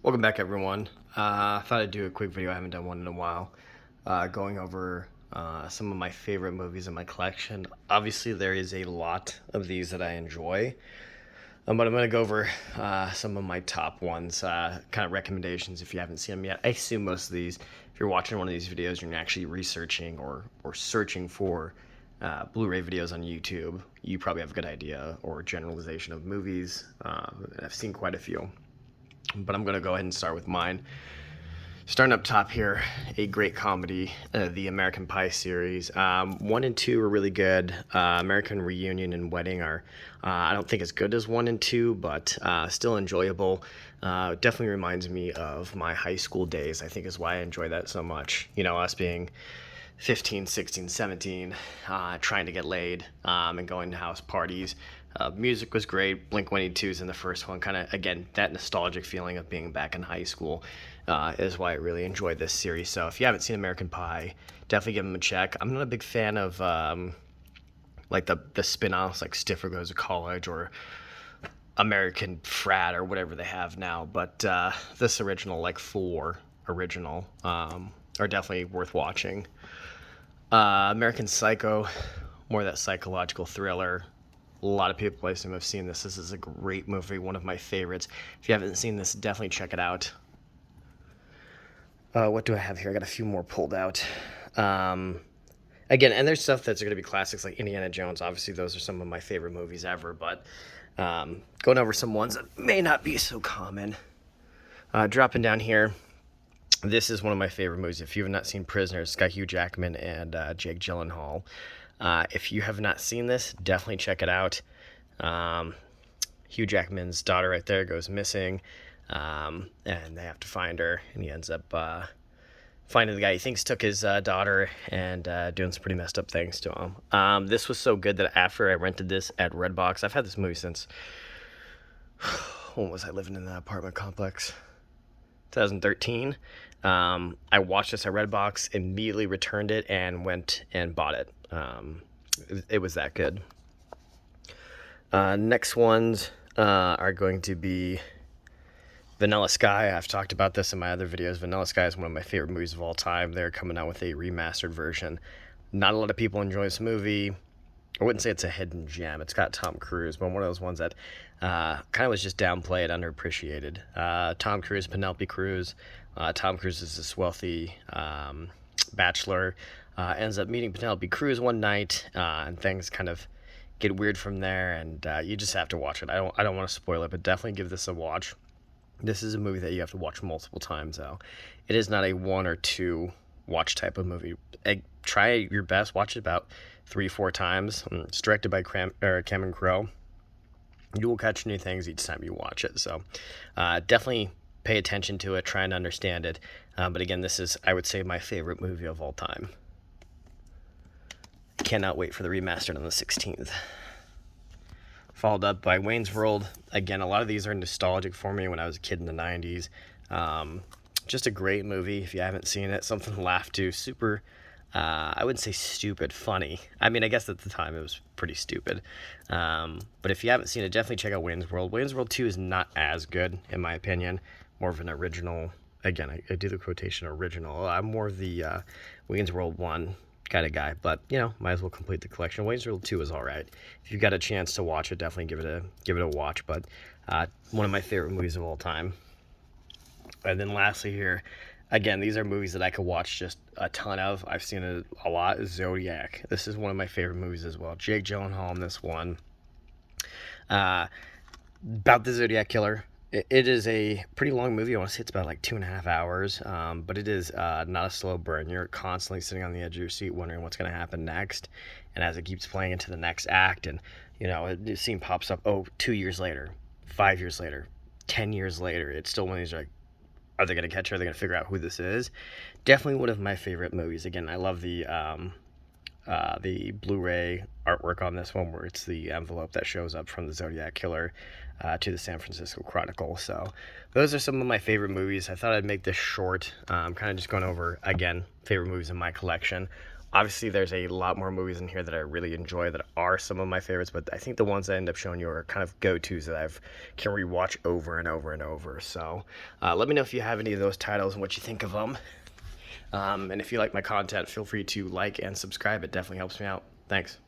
Welcome back, everyone. I thought I'd do a quick video. I haven't done one in a while, going over some of my favorite movies in my collection. Obviously, there is a lot of these that I enjoy, but I'm going to go over some of my top ones, kind of recommendations if you haven't seen them yet. I assume most of these, if you're watching one of these videos, you're actually researching or searching for Blu-ray videos on YouTube. You probably have a good idea or generalization of movies. I've seen quite a few. But I'm going to go ahead and start with mine. Starting up top here, a great comedy, the American Pie series. 1 and 2 are really good. American Reunion and Wedding are, I don't think as good as 1 and 2, but still enjoyable. Definitely reminds me of my high school days, I think is why I enjoy that so much. You know, us being 15, 16, 17, trying to get laid and going to house parties. Music was great. Blink-182 is in the first one. Kind of, again, that nostalgic feeling of being back in high school is why I really enjoyed this series. So if you haven't seen American Pie, definitely give them a check. I'm not a big fan of like the spin-offs like Stiffer Goes to College or American Frat or whatever they have now. But this original, like 4 original, are definitely worth watching. American Psycho, more of that psychological thriller. A lot of people, I assume, have seen this. This is a great movie, one of my favorites. If you haven't seen this, definitely check it out. What do I have here? I got a few more pulled out. Again, and there's stuff that's going to be classics like Indiana Jones. Obviously, those are some of my favorite movies ever, but going over some ones that may not be so common. Dropping down here, this is one of my favorite movies. If you have not seen Prisoners, it's got Hugh Jackman and Jake Gyllenhaal. If you have not seen this, definitely check it out. Hugh Jackman's daughter right there goes missing, and they have to find her, and he ends up finding the guy he thinks took his daughter and doing some pretty messed up things to him. This was so good that after I rented this at Redbox, I've had this movie since, when was I living in the apartment complex? 2013. I watched this at Redbox, immediately returned it, and went and bought it. It was that good. Next ones are going to be Vanilla Sky. I've talked about this in my other videos. Vanilla Sky is one of my favorite movies of all time. They're coming out with a remastered version. Not a lot of people enjoy this movie. I wouldn't say it's a hidden gem. It's got Tom Cruise, but one of those ones that kind of was just downplayed, underappreciated. Tom Cruise, Penelope Cruz. Tom Cruise is this wealthy bachelor. Ends up meeting Penelope Cruz one night, and things kind of get weird from there. And you just have to watch it. I don't want to spoil it, but definitely give this a watch. This is a movie that you have to watch multiple times, though. It is not a 1 or 2 watch type of movie. Try your best. Watch it about 3-4 times. It's directed by Cameron Crowe. You will catch new things each time you watch it. So definitely pay attention to it. Try and understand it. But again, this is, I would say, my favorite movie of all time. Cannot wait for the remastered on the 16th. Followed up by Wayne's World. Again, a lot of these are nostalgic for me when I was a kid in the 90s. Just a great movie. If you haven't seen it, something to laugh to. Super, I wouldn't say stupid, funny. I mean, I guess at the time it was pretty stupid. But if you haven't seen it, definitely check out Wayne's World. Wayne's World 2 is not as good, in my opinion. More of an original. Again, I do the quotation original. I'm more of the Wayne's World 1 kind of guy, but you know, might as well complete the collection. Wayne's World 2 is all right. If you've got a chance to watch it, definitely give it a watch. But one of my favorite movies of all time. And then lastly here, again, these are movies that I could watch just a ton of. I've seen it a lot. Zodiac. This is one of my favorite movies as well. Jake Gyllenhaal in this one. About the Zodiac killer. It is a pretty long movie. I want to say it's about like 2.5 hours, but it is not a slow burn. You're constantly sitting on the edge of your seat wondering what's going to happen next. And as it keeps playing into the next act, and you know, the scene pops up, 2 years later, 5 years later, 10 years later, it's still one of these like, are they going to catch her? Are they going to figure out who this is? Definitely one of my favorite movies. Again, I love the Blu-ray artwork on this one, where it's the envelope that shows up from the Zodiac killer to the San Francisco Chronicle. So those are some of my favorite movies. I thought I'd make this short, kind of just going over, again, favorite movies in my collection. Obviously, there's a lot more movies in here that I really enjoy that are some of my favorites, but I think the ones I end up showing you are kind of go-tos that I've can rewatch over and over and over. So let me know if you have any of those titles and what you think of them. And if you like my content, feel free to like and subscribe. It definitely helps me out. Thanks.